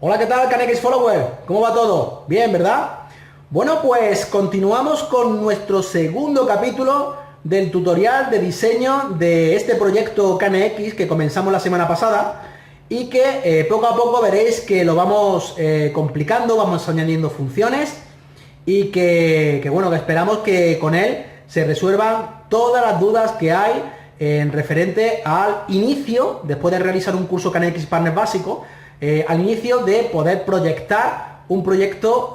Hola, ¿qué tal, Canex Follower? ¿Cómo va todo? Bien, ¿verdad? Bueno, pues continuamos con nuestro segundo capítulo del tutorial de diseño de este proyecto KNX que comenzamos la semana pasada y que poco a poco veréis que lo vamos complicando, vamos añadiendo funciones y bueno, que esperamos que con él se resuelvan todas las dudas que hay en referente al inicio, después de realizar un curso KNX Partner básico, al inicio de poder proyectar un proyecto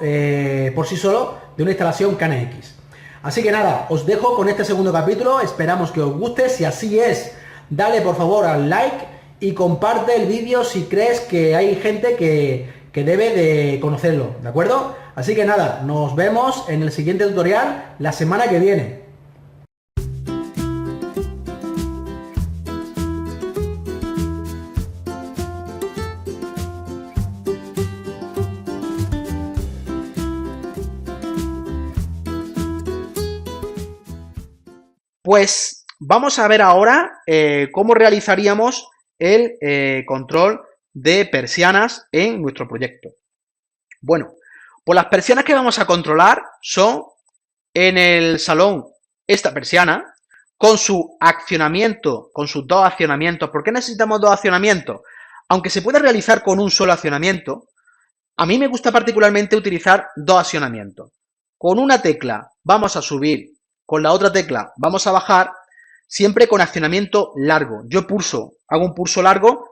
por sí solo de una instalación KNX. Así que nada, os dejo con este segundo capítulo, esperamos que os guste, si así es, dale por favor al like y comparte el vídeo si crees que hay gente que debe de conocerlo, ¿de acuerdo? Así que nada, nos vemos en el siguiente tutorial la semana que viene. Pues vamos a ver ahora cómo realizaríamos el control de persianas en nuestro proyecto. Bueno, pues las persianas que vamos a controlar son en el salón esta persiana con su accionamiento, con sus dos accionamientos. ¿Por qué necesitamos dos accionamientos? Aunque se puede realizar con un solo accionamiento, a mí me gusta particularmente utilizar dos accionamientos. Con una tecla vamos a subir, con la otra tecla vamos a bajar, siempre con accionamiento largo. Yo pulso, hago un pulso largo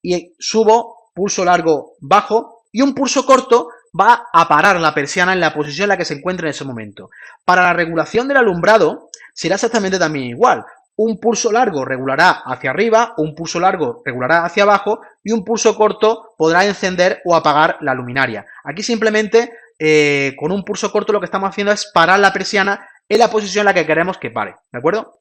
y subo, pulso largo, bajo, y un pulso corto va a parar la persiana en la posición en la que se encuentra en ese momento. Para la regulación del alumbrado será exactamente también igual. Un pulso largo regulará hacia arriba, un pulso largo regulará hacia abajo y un pulso corto podrá encender o apagar la luminaria. Aquí simplemente con un pulso corto lo que estamos haciendo es parar la persiana en la posición en la que queremos que pare, ¿de acuerdo?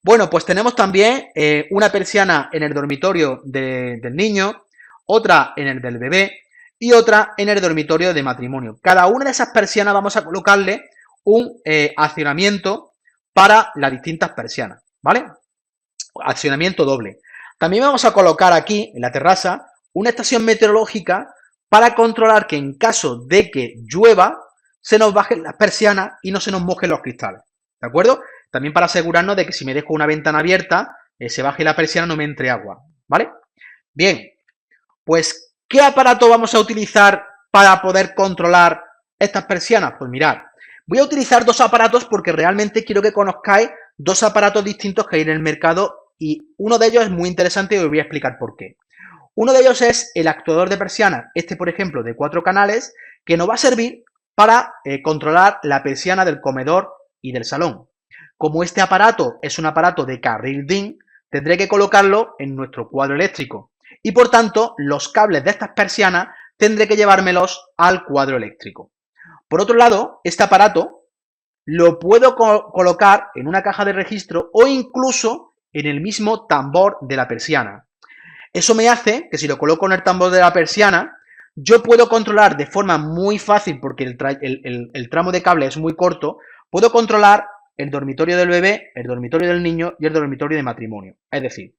Bueno, pues tenemos también una persiana en el dormitorio del niño, otra en el del bebé y otra en el dormitorio de matrimonio. Cada una de esas persianas vamos a colocarle un accionamiento para las distintas persianas, ¿vale? Accionamiento doble. También vamos a colocar aquí, en la terraza, una estación meteorológica para controlar que en caso de que llueva, se nos bajen las persianas y no se nos mojen los cristales, ¿de acuerdo? También para asegurarnos de que si me dejo una ventana abierta, se baje la persiana, no me entre agua, ¿vale? Bien, pues, ¿qué aparato vamos a utilizar para poder controlar estas persianas? Pues mirad, voy a utilizar dos aparatos porque realmente quiero que conozcáis dos aparatos distintos que hay en el mercado y uno de ellos es muy interesante y os voy a explicar por qué. Uno de ellos es el actuador de persianas, este por ejemplo de 4 canales, que nos va a servir para controlar la persiana del comedor y del salón. Como este aparato es un aparato de carril DIN, tendré que colocarlo en nuestro cuadro eléctrico y por tanto los cables de estas persianas tendré que llevármelos al cuadro eléctrico. Por otro lado, este aparato lo puedo colocar en una caja de registro o incluso en el mismo tambor de la persiana. Eso me hace que si lo coloco en el tambor de la persiana, yo puedo controlar de forma muy fácil, porque el tramo de cable es muy corto, puedo controlar el dormitorio del bebé, el dormitorio del niño y el dormitorio de matrimonio. Es decir,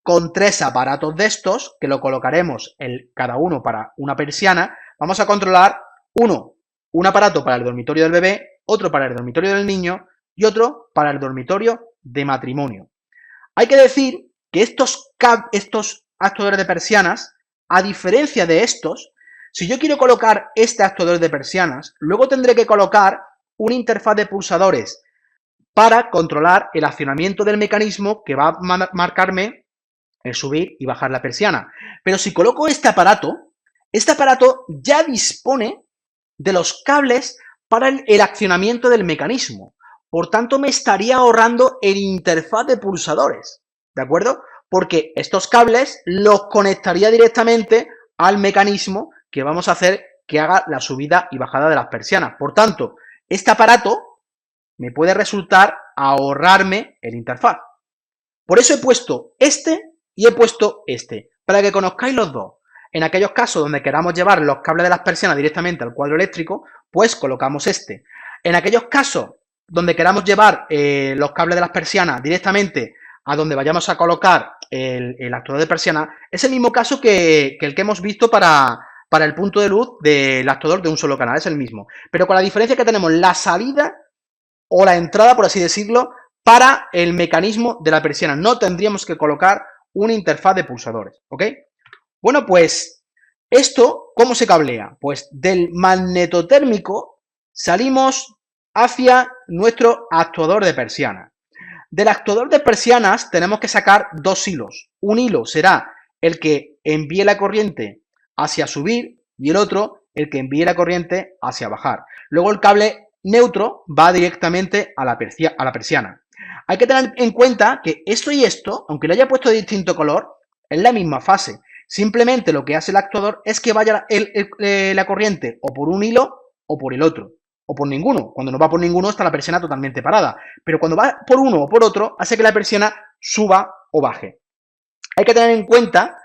con 3 aparatos de estos, que lo colocaremos cada uno para una persiana, vamos a controlar un aparato para el dormitorio del bebé, otro para el dormitorio del niño y otro para el dormitorio de matrimonio. Hay que decir que estos actuadores de persianas, a diferencia de estos, si yo quiero colocar este actuador de persianas, luego tendré que colocar una interfaz de pulsadores para controlar el accionamiento del mecanismo que va a marcarme el subir y bajar la persiana. Pero si coloco este aparato ya dispone de los cables para el accionamiento del mecanismo. Por tanto, me estaría ahorrando el interfaz de pulsadores, ¿de acuerdo? Porque estos cables los conectaría directamente al mecanismo que vamos a hacer que haga la subida y bajada de las persianas. Por tanto, este aparato me puede resultar ahorrarme el interfaz. Por eso he puesto este y he puesto este, para que conozcáis los dos. En aquellos casos donde queramos llevar los cables de las persianas directamente al cuadro eléctrico, pues colocamos este. En aquellos casos donde queramos llevar los cables de las persianas directamente a donde vayamos a colocar el actuador de persiana, es el mismo caso que el que hemos visto para para el punto de luz del actuador de un solo canal, es el mismo. Pero con la diferencia que tenemos la salida o la entrada, por así decirlo, para el mecanismo de la persiana. No tendríamos que colocar una interfaz de pulsadores, ¿ok? Bueno, pues, ¿esto cómo se cablea? Pues del magnetotérmico salimos hacia nuestro actuador de persiana. Del actuador de persianas tenemos que sacar dos hilos. Un hilo será el que envíe la corriente hacia subir y el otro el que envíe la corriente hacia bajar. Luego el cable neutro va directamente a la persiana. Hay que tener en cuenta que esto y esto, aunque le haya puesto de distinto color, es la misma fase. Simplemente lo que hace el actuador es que vaya la corriente o por un hilo o por el otro, o por ninguno. Cuando no va por ninguno está la persiana totalmente parada, pero cuando va por uno o por otro hace que la persiana suba o baje. Hay que tener en cuenta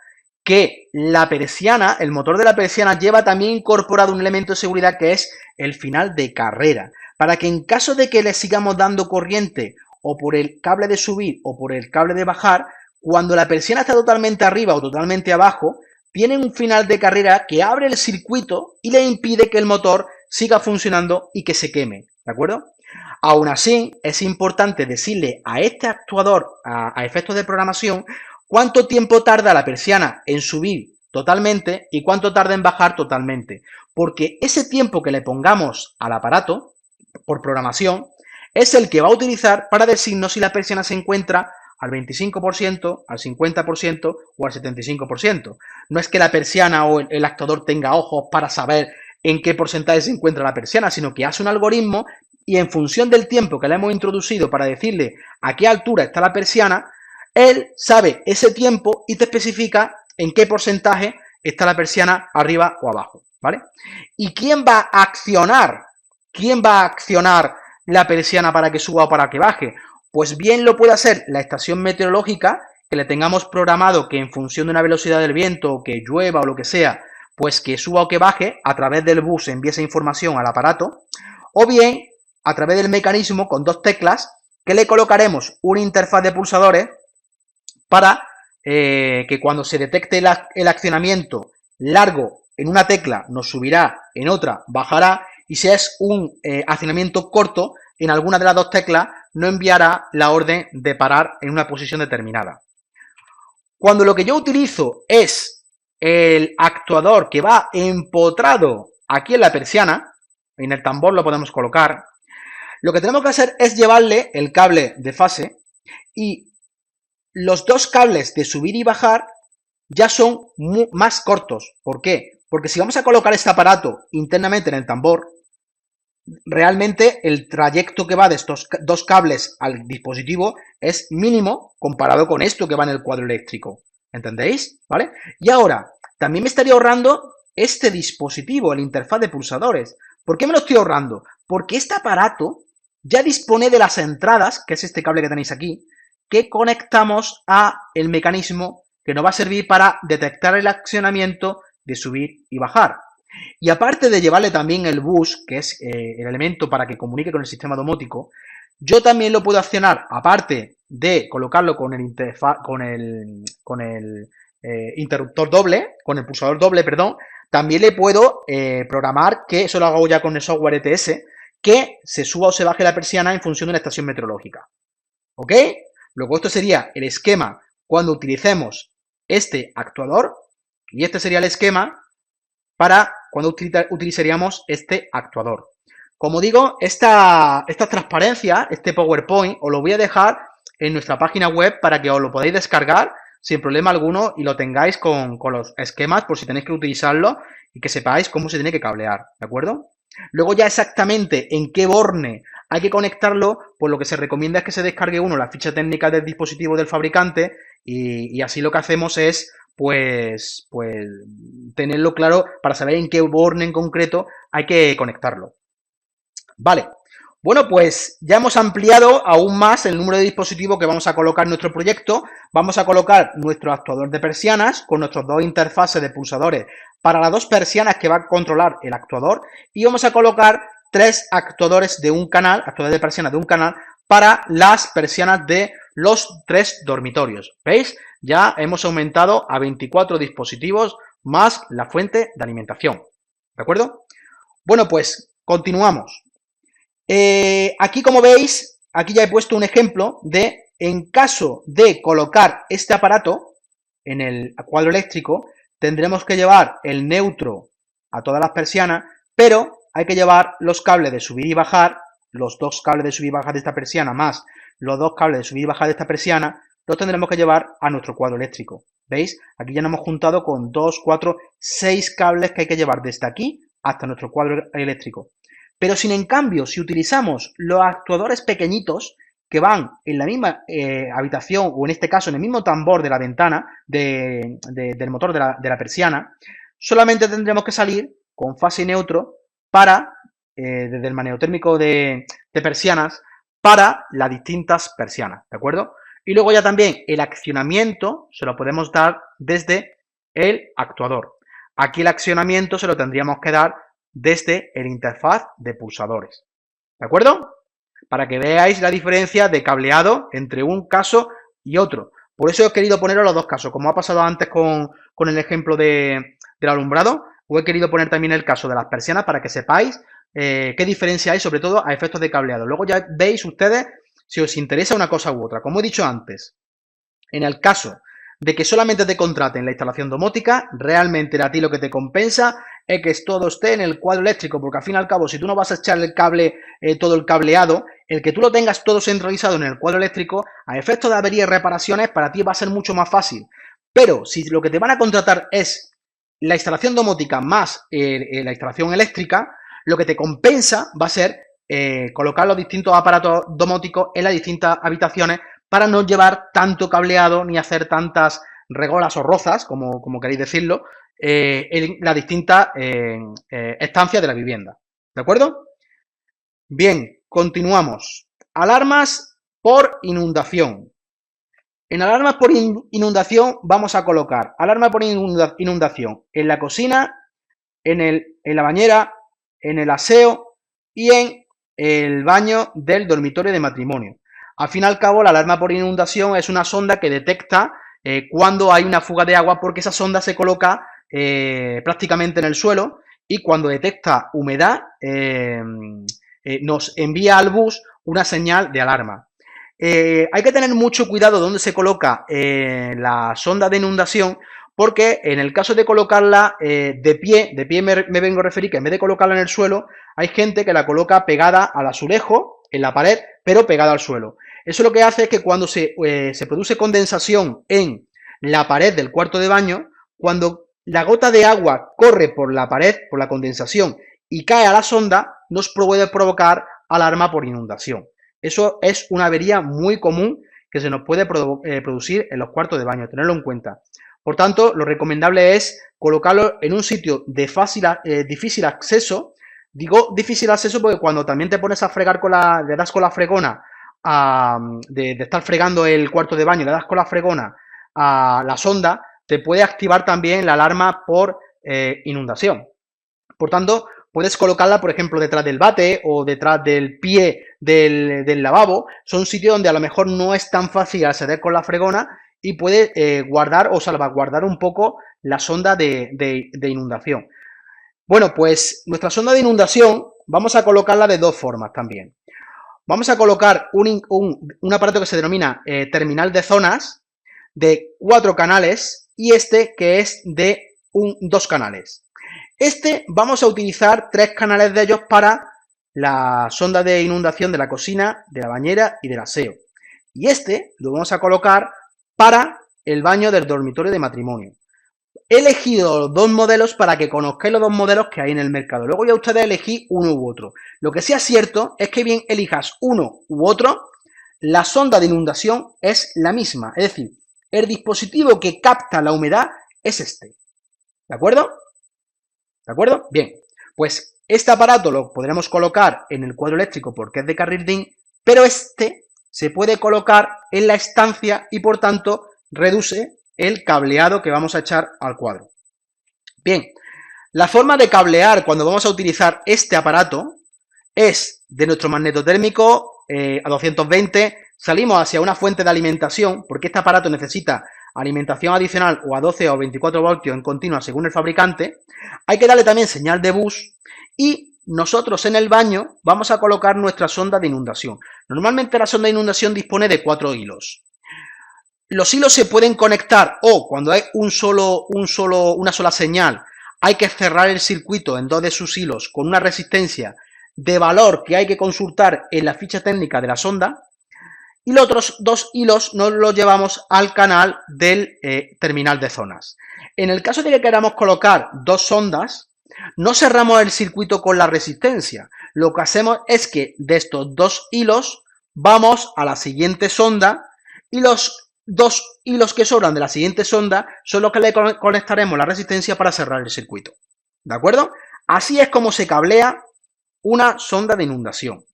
que la persiana, el motor de la persiana lleva también incorporado un elemento de seguridad que es el final de carrera, para que en caso de que le sigamos dando corriente o por el cable de subir o por el cable de bajar, cuando la persiana está totalmente arriba o totalmente abajo, tiene un final de carrera que abre el circuito y le impide que el motor siga funcionando y que se queme, ¿de acuerdo? Aún así, es importante decirle a este actuador, a efectos de programación, cuánto tiempo tarda la persiana en subir totalmente y cuánto tarda en bajar totalmente, porque ese tiempo que le pongamos al aparato, por programación, es el que va a utilizar para decirnos si la persiana se encuentra al 25%, al 50% o al 75%. No es que la persiana o el actuador tenga ojos para saber en qué porcentaje se encuentra la persiana, sino que hace un algoritmo y en función del tiempo que le hemos introducido para decirle a qué altura está la persiana, él sabe ese tiempo y te especifica en qué porcentaje está la persiana arriba o abajo, ¿vale? ¿Y quién va a accionar? ¿Quién va a accionar la persiana para que suba o para que baje? Pues bien lo puede hacer la estación meteorológica, que le tengamos programado que en función de una velocidad del viento, o que llueva o lo que sea, pues que suba o que baje, a través del bus envíe esa información al aparato, o bien a través del mecanismo con dos teclas que le colocaremos una interfaz de pulsadores para que cuando se detecte el accionamiento largo en una tecla nos subirá, en otra bajará, y si es un accionamiento corto en alguna de las dos teclas no enviará la orden de parar en una posición determinada. Cuando lo que yo utilizo es el actuador que va empotrado aquí en la persiana, en el tambor lo podemos colocar, lo que tenemos que hacer es llevarle el cable de fase y los dos cables de subir y bajar ya son más cortos. ¿Por qué? Porque si vamos a colocar este aparato internamente en el tambor, realmente el trayecto que va de estos dos cables al dispositivo es mínimo comparado con esto que va en el cuadro eléctrico. ¿Entendéis? ¿Vale? Y ahora, también me estaría ahorrando este dispositivo, el interfaz de pulsadores. ¿Por qué me lo estoy ahorrando? Porque este aparato ya dispone de las entradas, que es este cable que tenéis aquí, que conectamos a el mecanismo que nos va a servir para detectar el accionamiento de subir y bajar. Y aparte de llevarle también el bus, que es el elemento para que comunique con el sistema domótico, yo también lo puedo accionar, aparte de colocarlo con el interruptor doble, con el pulsador doble, perdón, también le puedo programar, que eso lo hago ya con el software ETS, que se suba o se baje la persiana en función de la estación meteorológica. ¿Ok? Luego esto sería el esquema cuando utilicemos este actuador y este sería el esquema para cuando utilizaríamos este actuador. Como digo, esta transparencia, este PowerPoint, os lo voy a dejar en nuestra página web para que os lo podáis descargar sin problema alguno y lo tengáis con los esquemas por si tenéis que utilizarlo y que sepáis cómo se tiene que cablear, ¿de acuerdo? Luego ya exactamente en qué borne hay que conectarlo, pues lo que se recomienda es que se descargue uno la ficha técnica del dispositivo del fabricante y así lo que hacemos es pues tenerlo claro para saber en qué borne en concreto hay que conectarlo. Vale, bueno, pues ya hemos ampliado aún más el número de dispositivos que vamos a colocar en nuestro proyecto. Vamos a colocar nuestro actuador de persianas con nuestros dos interfaces de pulsadores para las dos persianas que va a controlar el actuador y vamos a colocar 3 actuadores de un canal, actuadores de persianas de un canal para las persianas de los 3 dormitorios. ¿Veis? Ya hemos aumentado a 24 dispositivos más la fuente de alimentación. ¿De acuerdo? Bueno, pues continuamos. Aquí, como veis, aquí ya he puesto un ejemplo de, en caso de colocar este aparato en el cuadro eléctrico, tendremos que llevar el neutro a todas las persianas, pero hay que llevar los cables de subir y bajar, los dos cables de subir y bajar de esta persiana más los dos cables de subir y bajar de esta persiana, los tendremos que llevar a nuestro cuadro eléctrico. ¿Veis? Aquí ya nos hemos juntado con 2, 4, 6 cables que hay que llevar desde aquí hasta nuestro cuadro eléctrico. Pero si en cambio, si utilizamos los actuadores pequeñitos que van en la misma habitación, o en este caso en el mismo tambor de la ventana, del motor de la persiana, solamente tendremos que salir con fase y neutro para, desde el manejo térmico de persianas, para las distintas persianas, ¿de acuerdo? Y luego ya también el accionamiento se lo podemos dar desde el actuador. Aquí el accionamiento se lo tendríamos que dar desde el interfaz de pulsadores, ¿de acuerdo? Para que veáis la diferencia de cableado entre un caso y otro. Por eso he querido poneros los dos casos, como ha pasado antes con el ejemplo del alumbrado, os he querido poner también el caso de las persianas para que sepáis qué diferencia hay, sobre todo a efectos de cableado. Luego ya veis ustedes si os interesa una cosa u otra. Como he dicho antes, en el caso de que solamente te contraten la instalación domótica, realmente a ti lo que te compensa es que todo esté en el cuadro eléctrico, porque al fin y al cabo, si tú no vas a echar el cable, todo el cableado, el que tú lo tengas todo centralizado en el cuadro eléctrico, a efectos de averías y reparaciones, para ti va a ser mucho más fácil. Pero si lo que te van a contratar es la instalación domótica más la instalación eléctrica, lo que te compensa va a ser colocar los distintos aparatos domóticos en las distintas habitaciones para no llevar tanto cableado ni hacer tantas regolas o rozas, como queréis decirlo, en las distintas estancias de la vivienda. ¿De acuerdo? Bien, continuamos. Alarmas por inundación. En alarmas por inundación vamos a colocar alarma por inundación en la cocina, en la bañera, en el aseo y en el baño del dormitorio de matrimonio. Al fin y al cabo, la alarma por inundación es una sonda que detecta cuando hay una fuga de agua, porque esa sonda se coloca prácticamente en el suelo y cuando detecta humedad nos envía al bus una señal de alarma. Hay que tener mucho cuidado donde se coloca la sonda de inundación, porque en el caso de colocarla de pie me vengo a referir que en vez de colocarla en el suelo, hay gente que la coloca pegada al azulejo, en la pared, pero pegada al suelo. Eso lo que hace es que cuando se produce condensación en la pared del cuarto de baño, cuando la gota de agua corre por la pared, por la condensación, y cae a la sonda, nos puede provocar alarma por inundación. Eso es una avería muy común que se nos puede producir en los cuartos de baño, tenerlo en cuenta. Por tanto, lo recomendable es colocarlo en un sitio de difícil acceso. Digo difícil acceso porque cuando también te pones a fregar le das con la fregona, de estar fregando el cuarto de baño, le das con la fregona a la sonda, te puede activar también la alarma por inundación. Por tanto, puedes colocarla, por ejemplo, detrás del bate o detrás del pie del lavabo. Son sitios donde a lo mejor no es tan fácil acceder con la fregona y puede guardar o salvaguardar un poco la sonda de inundación. Bueno, pues nuestra sonda de inundación vamos a colocarla de dos formas también. Vamos a colocar un aparato que se denomina terminal de zonas de 4 canales y este que es de 2 canales. Vamos a utilizar 3 canales de ellos para la sonda de inundación de la cocina, de la bañera y del aseo. Y lo vamos a colocar para el baño del dormitorio de matrimonio. He elegido los dos modelos para que conozcáis los dos modelos que hay en el mercado. Luego ya ustedes elegís uno u otro. Lo que sí es cierto es que bien elijas uno u otro, la sonda de inundación es la misma. Es decir, el dispositivo que capta la humedad es este. ¿De acuerdo? ¿De acuerdo? Bien, pues este aparato lo podremos colocar en el cuadro eléctrico porque es de carril DIN, pero se puede colocar en la estancia y por tanto reduce el cableado que vamos a echar al cuadro. Bien, la forma de cablear cuando vamos a utilizar este aparato es de nuestro magnetotérmico a 220, salimos hacia una fuente de alimentación, porque este aparato necesita alimentación adicional o a 12 o 24 voltios en continua según el fabricante, hay que darle también señal de bus y nosotros en el baño vamos a colocar nuestra sonda de inundación. Normalmente la sonda de inundación dispone de 4 hilos. Los hilos se pueden conectar o cuando hay una sola señal, hay que cerrar el circuito en 2 de sus hilos con una resistencia de valor que hay que consultar en la ficha técnica de la sonda, y los otros 2 hilos nos los llevamos al canal del terminal de zonas. En el caso de que queramos colocar 2 sondas, no cerramos el circuito con la resistencia. Lo que hacemos es que de estos 2 hilos vamos a la siguiente sonda y los 2 hilos que sobran de la siguiente sonda son los que le conectaremos la resistencia para cerrar el circuito. ¿De acuerdo? Así es como se cablea una sonda de inundación.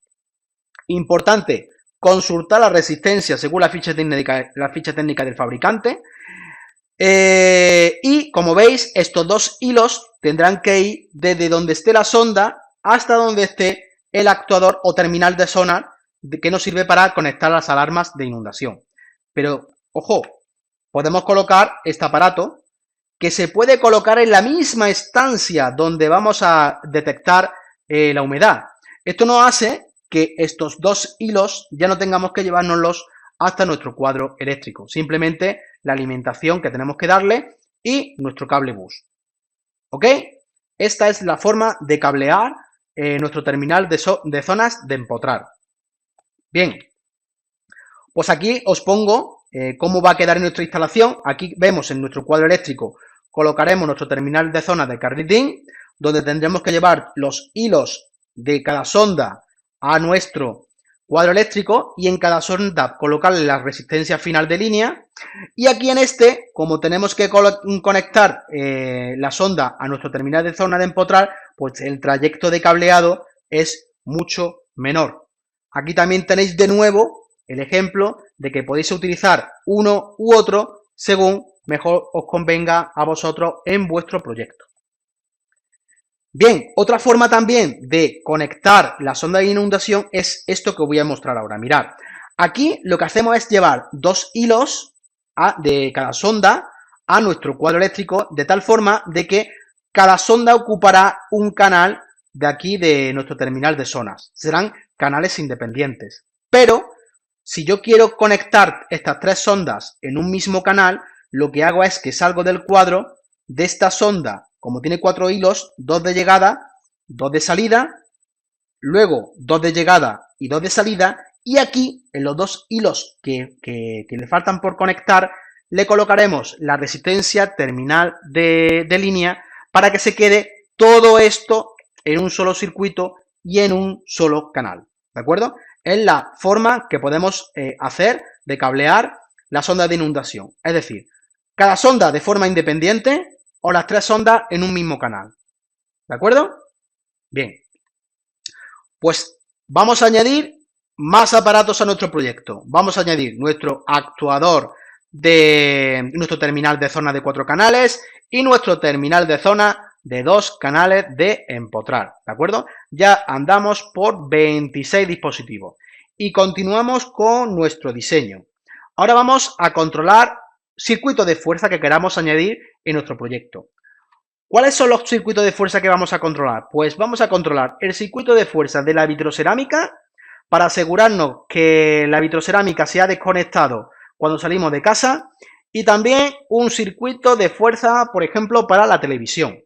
Importante, consultar la resistencia según la ficha técnica del fabricante. Y como veis, estos 2 hilos tendrán que ir desde donde esté la sonda hasta donde esté el actuador o terminal de sonar que nos sirve para conectar las alarmas de inundación. Pero, ojo, podemos colocar este aparato que se puede colocar en la misma estancia donde vamos a detectar la humedad. Esto nos hace que estos 2 hilos ya no tengamos que llevárnoslos hasta nuestro cuadro eléctrico. Simplemente la alimentación que tenemos que darle y nuestro cable bus. ¿Ok? Esta es la forma de cablear nuestro terminal de zonas de empotrar. Bien, pues aquí os pongo cómo va a quedar en nuestra instalación. Aquí vemos en nuestro cuadro eléctrico, colocaremos nuestro terminal de zonas de carritín, donde tendremos que llevar los hilos de cada sonda a nuestro cuadro eléctrico y en cada sonda colocarle la resistencia final de línea. Y aquí en este, como tenemos que conectar la sonda a nuestro terminal de zona de empotrar, pues el trayecto de cableado es mucho menor. Aquí también tenéis de nuevo el ejemplo de que podéis utilizar uno u otro según mejor os convenga a vosotros en vuestro proyecto. Bien, otra forma también de conectar la sonda de inundación es esto que os voy a mostrar ahora. Mirad, aquí lo que hacemos es llevar 2 hilos de cada sonda a nuestro cuadro eléctrico de tal forma de que cada sonda ocupará un canal de aquí de nuestro terminal de zonas. Serán canales independientes. Pero si yo quiero conectar estas 3 sondas en un mismo canal, lo que hago es que salgo del cuadro de esta sonda. Como tiene 4 hilos, 2 de llegada, 2 de salida, luego 2 de llegada y 2 de salida, y aquí, en los 2 hilos que le faltan por conectar, le colocaremos la resistencia terminal de línea para que se quede todo esto en un solo circuito y en un solo canal, ¿de acuerdo? Es la forma que podemos hacer de cablear la sonda de inundación, es decir, cada sonda de forma independiente o las 3 sondas en un mismo canal. ¿De acuerdo? Bien. Pues vamos a añadir más aparatos a nuestro proyecto. Vamos a añadir nuestro actuador de nuestro terminal de zona de 4 canales y nuestro terminal de zona de 2 canales de empotrar. ¿De acuerdo? Ya andamos por 26 dispositivos. Y continuamos con nuestro diseño. Ahora vamos a controlar circuitos de fuerza que queramos añadir en nuestro proyecto. ¿Cuáles son los circuitos de fuerza que vamos a controlar? Pues vamos a controlar el circuito de fuerza de la vitrocerámica para asegurarnos que la vitrocerámica se ha desconectado cuando salimos de casa y también un circuito de fuerza, por ejemplo, para la televisión.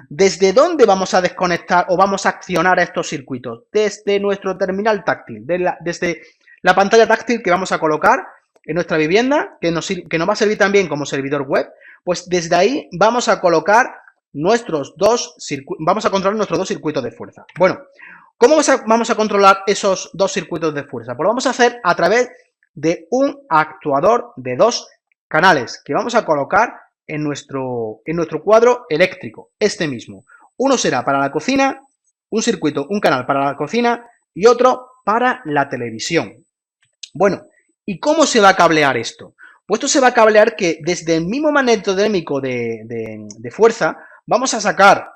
¿Desde dónde vamos a desconectar o vamos a accionar estos circuitos? Desde nuestro terminal táctil, desde la pantalla táctil que vamos a colocar en nuestra vivienda, que nos va a servir también como servidor web, pues desde ahí vamos a colocar vamos a controlar nuestros 2 circuitos de fuerza. Bueno, ¿cómo vamos a controlar esos 2 circuitos de fuerza? Pues lo vamos a hacer a través de un actuador de 2 canales que vamos a colocar en nuestro cuadro eléctrico, este mismo. Uno será para la cocina, un canal para la cocina y otro para la televisión. Bueno, ¿y cómo se va a cablear esto? Pues esto se va a cablear que desde el mismo magneto térmico de fuerza vamos a sacar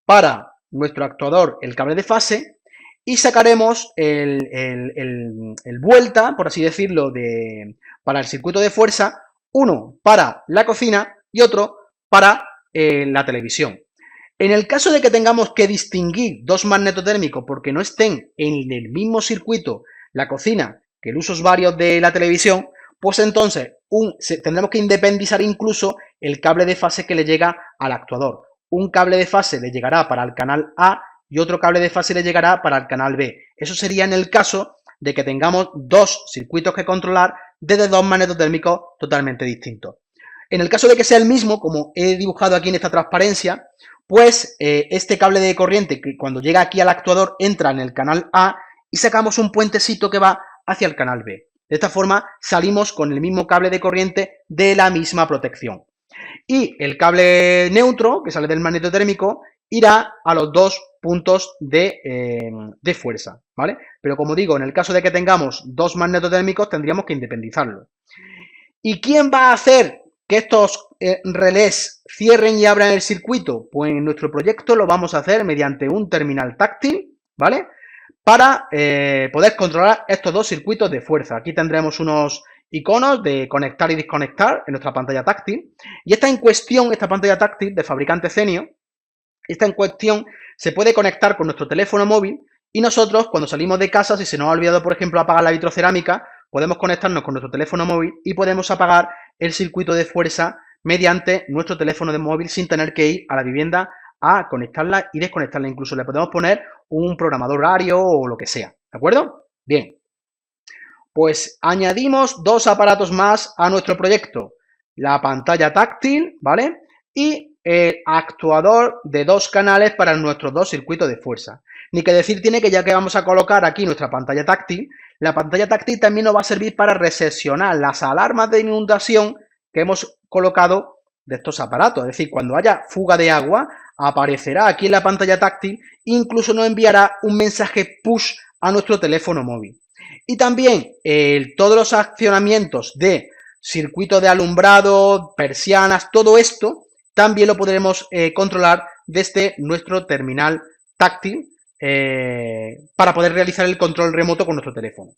para nuestro actuador el cable de fase y sacaremos el vuelta, por así decirlo, para el circuito de fuerza Uno para la cocina y otro para la televisión. En el caso de que tengamos que distinguir dos magnetotérmicos porque no estén en el mismo circuito la cocina que los usos varios de la televisión, pues entonces tendremos que independizar incluso el cable de fase que le llega al actuador. Un cable de fase le llegará para el canal A y otro cable de fase le llegará para el canal B. Eso sería en el caso de que tengamos dos circuitos que controlar desde dos magnetotérmicos totalmente distintos. En el caso de que sea el mismo, como he dibujado aquí en esta transparencia, pues este cable de corriente que cuando llega aquí al actuador entra en el canal A y sacamos un puentecito que va hacia el canal B. De esta forma salimos con el mismo cable de corriente de la misma protección. Y el cable neutro, que sale del magnetotérmico, irá a los dos puntos de fuerza, ¿vale? Pero como digo, en el caso de que tengamos dos magnetotérmicos, tendríamos que independizarlo. ¿Y quién va a hacer que estos relés cierren y abran el circuito? Pues en nuestro proyecto lo vamos a hacer mediante un terminal táctil, ¿vale? Para poder controlar estos dos circuitos de fuerza. Aquí tendremos unos iconos de conectar y desconectar en nuestra pantalla táctil. Y esta pantalla táctil de fabricante Zenio, esta en cuestión se puede conectar con nuestro teléfono móvil y nosotros cuando salimos de casa, si se nos ha olvidado por ejemplo apagar la vitrocerámica, podemos conectarnos con nuestro teléfono móvil y podemos apagar el circuito de fuerza mediante nuestro teléfono de móvil sin tener que ir a la vivienda a conectarla y desconectarla. Incluso le podemos poner un programador horario o lo que sea, ¿de acuerdo? Bien, pues añadimos dos aparatos más a nuestro proyecto. La pantalla táctil, ¿vale? Y el actuador de dos canales para nuestros dos circuitos de fuerza. Ni que decir tiene que ya que vamos a colocar aquí nuestra pantalla táctil, la pantalla táctil también nos va a servir para recepcionar las alarmas de inundación que hemos colocado de estos aparatos. Es decir, cuando haya fuga de agua, aparecerá aquí en la pantalla táctil, incluso nos enviará un mensaje push a nuestro teléfono móvil. Y también todos los accionamientos de circuito de alumbrado, persianas, todo esto también lo podremos controlar desde nuestro terminal táctil para poder realizar el control remoto con nuestro teléfono.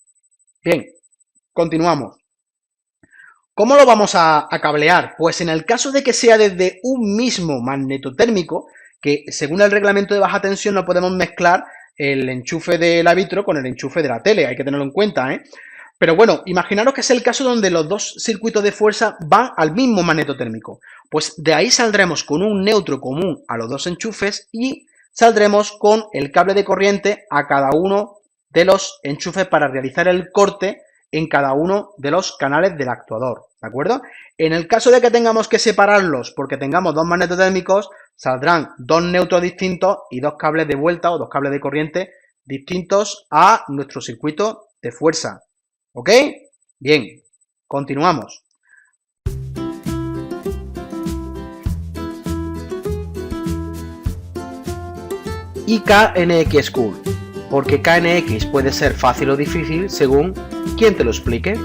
Bien, continuamos. ¿Cómo lo vamos a cablear? Pues en el caso de que sea desde un mismo magnetotérmico, que según el reglamento de baja tensión no podemos mezclar el enchufe de la vitro con el enchufe de la tele, hay que tenerlo en cuenta, ¿eh? Pero bueno, imaginaros que es el caso donde los dos circuitos de fuerza van al mismo magnetotérmico. Pues de ahí saldremos con un neutro común a los dos enchufes y saldremos con el cable de corriente a cada uno de los enchufes para realizar el corte en cada uno de los canales del actuador, ¿de acuerdo? En el caso de que tengamos que separarlos porque tengamos dos magnetotérmicos, saldrán dos neutros distintos y dos cables de vuelta o dos cables de corriente distintos a nuestro circuito de fuerza. ¿Ok? Bien, continuamos. Y KNX School, porque KNX puede ser fácil o difícil según quien te lo explique.